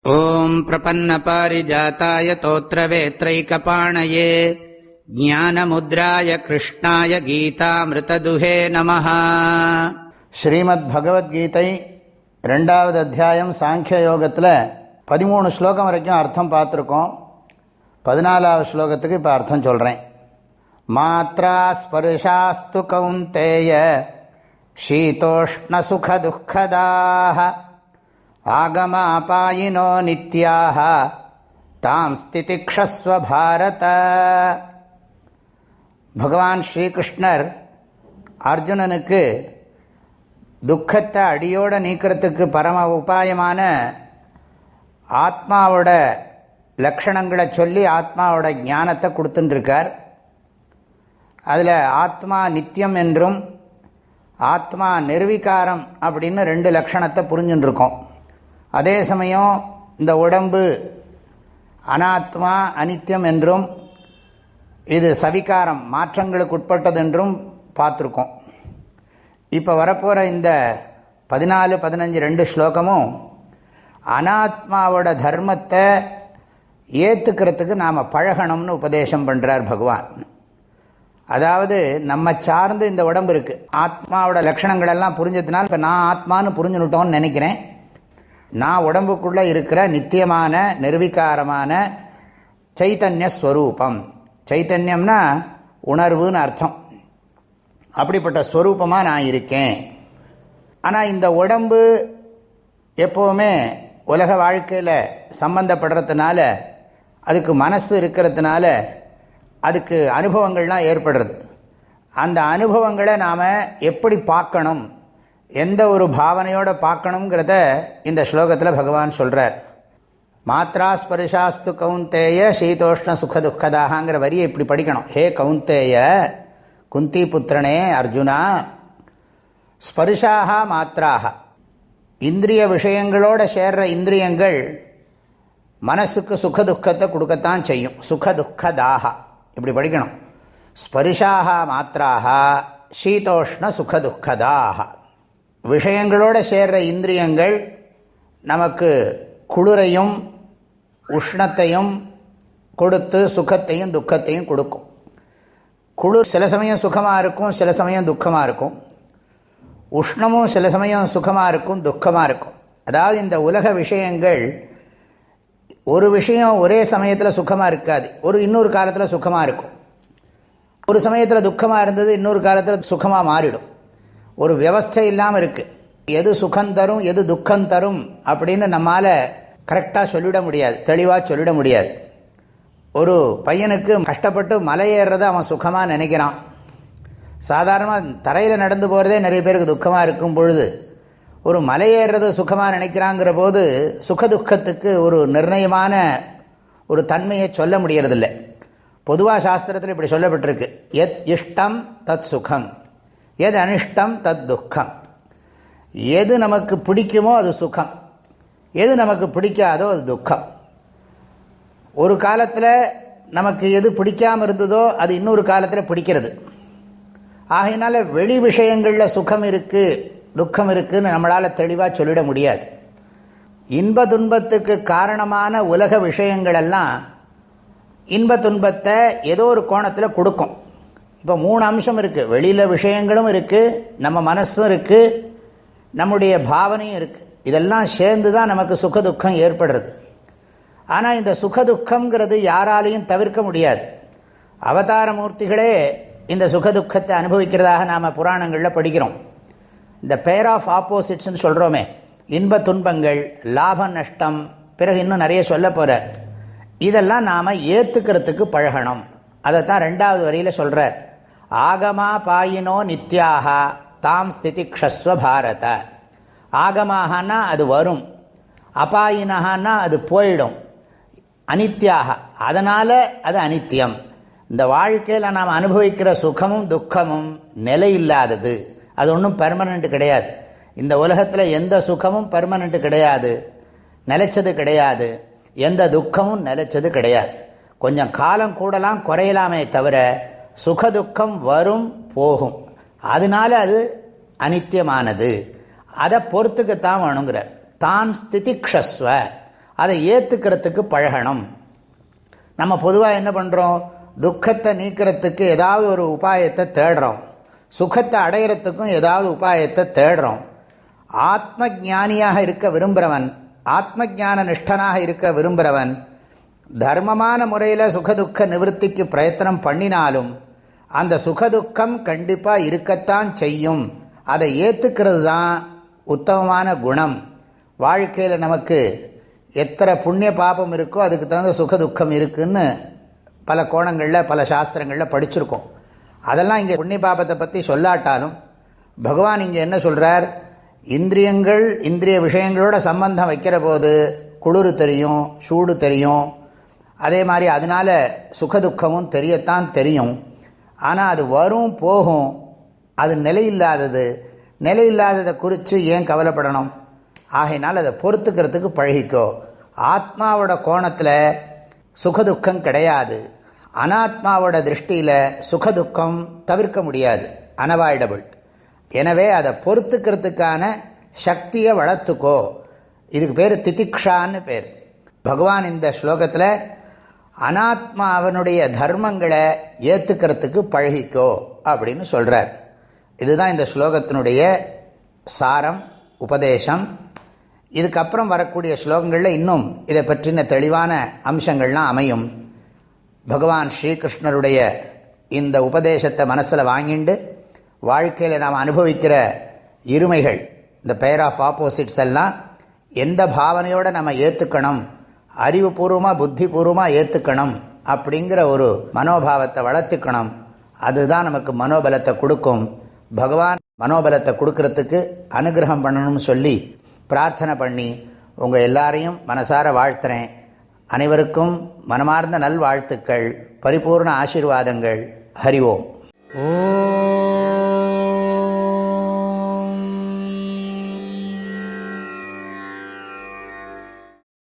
ஓம் பிரபன்னபாரிஜாதாய தோத்ரவேத்ரைகபாணயே ஞானமுத்ராய கிருஷ்ணாய கீதாமிருததுஹே நமஹ. ஸ்ரீமத் பகவத்கீதை 2வது அத்தியாயம் சாங்கிய யோகத்தில் 13 ஸ்லோகம் வரைக்கும் அர்த்தம் பார்த்துருக்கோம். 14வது ஸ்லோகத்துக்கு இப்போ அர்த்தம் சொல்கிறேன். மாத்ரா ஸ்பர்ஷாஸ்து கௌந்தேய சீதோஷ்ண சுக துக்கதாக ஆகமாபாயினோ நித்யாக தாம் ஸ்திதிக்ஷஸ்வ பாரத. பகவான் ஸ்ரீகிருஷ்ணர் அர்ஜுனனுக்கு துக்கத்தை அடியோடு நீக்கிறதுக்கு பரம உபாயமான ஆத்மாவோட லக்ஷணங்களை சொல்லி ஆத்மாவோட ஞானத்தை கொடுத்துட்டுருக்கார். அதில் ஆத்மா நித்தியம் என்றும் ஆத்மா நிர்விகாரம் அப்படின்னு 2 லக்ஷணத்தை புரிஞ்சுட்டுருக்கோம். அதே சமயம் இந்த உடம்பு அனாத்மா அனித்தியம் என்றும் இது சவிகாரம் மாற்றங்களுக்கு உட்பட்டது என்றும் பார்த்துருக்கோம். இப்போ வரப்போகிற இந்த 14, 15 2 ஸ்லோகமும் அனாத்மாவோட தர்மத்தை ஏற்றுக்கிறதுக்கு நாம் பழகணும்னு உபதேசம் பண்ணுறார் பகவான். அதாவது நம்ம சார்ந்து இந்த உடம்பு இருக்குது. ஆத்மாவோட லட்சணங்களெல்லாம் புரிஞ்சதுனால இப்போ நான் ஆத்மானு புரிஞ்சுனுட்டோன்னு நினைக்கிறேன். நான் உடம்புக்குள்ளே இருக்கிற நித்தியமான நிர்விகாரமான சைத்தன்ய ஸ்வரூபம். சைத்தன்யம்னா உணர்வுன்னு அர்த்தம். அப்படிப்பட்ட ஸ்வரூபமாக நான் இருக்கேன். ஆனால் இந்த உடம்பு எப்போவுமே உலக வாழ்க்கையில் சம்பந்தப்படுறதுனால, அதுக்கு மனசு இருக்கிறதுனால அதுக்கு அனுபவங்கள்லாம் ஏற்படுறது. அந்த அனுபவங்களை நாம் எப்படி பார்க்கணும், எந்த ஒரு பாவனையோடு பார்க்கணுங்கிறத இந்த ஸ்லோகத்தில் பகவான் சொல்கிறார். மாத்ரா ஸ்பர்ஷாஸ்து கௌந்தேய சீதோஷ்ண சுக துக்கதாகங்கிற வரியை இப்படி படிக்கணும். ஹே கௌந்தேய, குந்தி புத்திரனே அர்ஜுனா, ஸ்பர்ஷாக மாத்ராக, இந்திரிய விஷயங்களோடு சேர்ற இந்திரியங்கள் மனசுக்கு சுக துக்கத்தை கொடுக்கத்தான் செய்யும். சுக துக்கதாக இப்படி படிக்கணும். ஸ்பர்ஷாக மாத்ராக சீதோஷ்ண சுக துக்கதாக. விஷயங்களோடு சேர்ற இந்திரியங்கள் நமக்கு குளிரையும் உஷ்ணத்தையும் கொடுத்து சுகத்தையும் துக்கத்தையும் கொடுக்கும். குளிர் சில சமயம் சுகமாக இருக்கும், சில சமயம் துக்கமாக இருக்கும். உஷ்ணமும் சில சமயம் சுகமாக இருக்கும், துக்கமாக இருக்கும். அதாவது இந்த உலக விஷயங்கள் ஒரு விஷயம் ஒரே சமயத்தில் சுகமாக இருக்காது. இன்னொரு காலத்தில் சுகமாக இருக்கும். ஒரு சமயத்தில் துக்கமாக இருந்தது இன்னொரு காலத்தில் சுகமாக மாறிடும். ஒரு வியவஸ்தை இல்லாமல் இருக்குது. எது சுகம் தரும் எது துக்கம் தரும் அப்படின்னு நம்மால் கரெக்டாக சொல்லிட முடியாது, தெளிவாக சொல்லிட முடியாது. ஒரு பையனுக்கு கஷ்டப்பட்டு மலை ஏறுறதை அவன் சுகமாக நினைக்கிறான். சாதாரணமாக தரையில் நடந்து போகிறதே நிறைய பேருக்கு துக்கமாக இருக்கும் பொழுது ஒரு மலை ஏறுறது சுகமாக நினைக்கிறாங்கிற போது சுகதுக்கத்துக்கு ஒரு நிர்ணயமான ஒரு தன்மையை சொல்ல முடியறதில்லை. பொதுவாக சாஸ்திரத்தில் இப்படி சொல்லப்பட்டிருக்கு, எத் இஷ்டம் தத் சுகம், எது அனிஷ்டம் தத் துக்கம். எது நமக்கு பிடிக்குமோ அது சுகம், எது நமக்கு பிடிக்காதோ அது துக்கம். ஒரு காலத்தில் நமக்கு எது பிடிக்காமல் இருந்ததோ அது இன்னொரு காலத்தில் பிடிக்கிறது. ஆகையினால வெளி விஷயங்களில் சுகம் இருக்குது துக்கம் இருக்குதுன்னு நம்மளால் தெளிவாக சொல்லிட முடியாது. இன்ப துன்பத்துக்கு காரணமான உலக விஷயங்களெல்லாம் இன்ப துன்பத்தை ஏதோ ஒரு கோணத்தில் கொடுக்கும். இப்போ 3 அம்சம் இருக்குது. வெளியில் விஷயங்களும் இருக்குது, நம்ம மனசும் இருக்குது, நம்முடைய பாவனையும் இருக்குது. இதெல்லாம் சேர்ந்து தான் நமக்கு சுகதுக்கம் ஏற்படுறது. ஆனால் இந்த சுகதுக்கங்கிறது யாராலையும் தவிர்க்க முடியாது. அவதார மூர்த்திகளே இந்த சுகதுக்கத்தை அனுபவிக்கிறதாக நாம் புராணங்களில் படிக்கிறோம். இந்த பேர் ஆஃப் ஆப்போசிட்ஸ்ன்னு சொல்கிறோமே, இன்ப துன்பங்கள், லாப நஷ்டம், பிறகு இன்னும் நிறைய சொல்ல போகிறார். இதெல்லாம் நாம் ஏற்றுக்கிறதுக்கு பழகணும். அதைத்தான் 2வது வரியில் சொல்கிறார். ஆகமா பாயினோ நித்யாக தாம் ஸ்திதிக்ஷஸ்வ பாரத. ஆகமாகனா அது வரும், அபாயினஹான்னா அது போயிடும், அனித்யாக அதனால் அது அனித்தியம். இந்த வாழ்க்கையில் நாம் அனுபவிக்கிற சுகமும் துக்கமும் நிலையில்லாதது, அது ஒன்றும் பெர்மனண்ட் கிடையாது. இந்த உலகத்தில் எந்த சுகமும் பெர்மனண்ட் கிடையாது, நிலைச்சது கிடையாது. எந்த துக்கமும் நிலைச்சது கிடையாது. கொஞ்சம் காலம் கூடலாம் குறையலாமே தவிர சுகதுக்கம் வரும் போகும். அதனால அது அனித்தியமானது. அதை பொறுத்துக்குத்தான் வேணுங்கிறார். தான் ஸ்திதிக்ஷஸ்வ, அதை ஏற்றுக்கிறதுக்கு பழகணும். நம்ம பொதுவாக என்ன பண்ணுறோம், துக்கத்தை நீக்கிறதுக்கு ஏதாவது ஒரு உபாயத்தை தேடுறோம், சுகத்தை அடையிறதுக்கும் ஏதாவது உபாயத்தை தேடுறோம். ஆத்ம ஞானியாக இருக்க விரும்புகிறவன், ஆத்ம ஞான நிஷ்டனாக இருக்க விரும்புகிறவன் தர்மமான முறையில் சுகதுக்க நிவர்த்திக்கு பிரயத்தனம் பண்ணினாலும் அந்த சுகதுக்கம் கண்டிப்பாக இருக்கத்தான் செய்யும். அதை ஏற்றுக்கிறது தான் உத்தமமான குணம். வாழ்க்கையில் நமக்கு எத்தனை புண்ணிய பாபம் இருக்கோ அதுக்கு தகுந்த சுகதுக்கம் இருக்குதுன்னு பல கோணங்களில் பல சாஸ்திரங்களில் படிச்சிருக்கோம். அதெல்லாம் இங்கே புண்ணிய பாபத்தை பற்றி சொல்லாட்டாலும் பகவான் இங்கே என்ன சொல்கிறார், இந்திரியங்கள் இந்திரிய விஷயங்களோட சம்பந்தம் வைக்கிற போது குளிர் தெரியும், சூடு தெரியும், அதே மாதிரி அதனால் சுகதுக்கமும் தெரியத்தான் தெரியும். ஆனால் அது வரும் போகும், அது நிலையில்லாதது. நிலையில்லாததை குறித்து ஏன் கவலைப்படணும்? ஆகையினால் அதை பொறுத்துக்கிறதுக்கு பழகிக்கோ. ஆத்மாவோட கோணத்தில் சுகதுக்கம் கிடையாது, அனாத்மாவோட திருஷ்டியில் சுகதுக்கம் தவிர்க்க முடியாது, அனவாய்டபிள். எனவே அதை பொறுத்துக்கிறதுக்கான சக்தியை வளர்த்துக்கோ. இதுக்கு பேர் திதிக்ஷான்னு பேர். பகவான் இந்த ஸ்லோகத்தில் அனாத்மா அவனுடைய தர்மங்களை ஏற்றுக்கிறதுக்கு பழகிக்கோ அப்படின்னு சொல்கிறார். இதுதான் இந்த ஸ்லோகத்தினுடைய சாரம், உபதேசம். இதுக்கப்புறம் வரக்கூடிய ஸ்லோகங்களில் இன்னும் இதை பற்றின தெளிவான அம்சங்கள்லாம் அமையும். பகவான் ஸ்ரீகிருஷ்ணருடைய இந்த உபதேசத்தை மனசில் வாங்கிண்டு வாழ்க்கையில் நாம் அனுபவிக்கிற இருமைகள், இந்த பெயர் ஆஃப் ஆப்போசிட்ஸ் எல்லாம் எந்த பாவனையோடு நம்ம ஏற்றுக்கணும், அறிவுபூர்வமாக புத்திபூர்வமாக ஏற்றுக்கணும் அப்படிங்கிற ஒரு மனோபாவத்தை வளர்த்துக்கணும். அதுதான் நமக்கு மனோபலத்தை கொடுக்கும். பகவான் மனோபலத்தை கொடுக்கறதுக்கு அனுகிரகம் பண்ணணும்னு சொல்லி பிரார்த்தனை பண்ணி உங்கள் எல்லாரையும் மனசார வாழ்த்துறேன். அனைவருக்கும் மனமார்ந்த நல்வாழ்த்துக்கள், பரிபூர்ண ஆசீர்வாதங்கள். ஹரி ஓம்.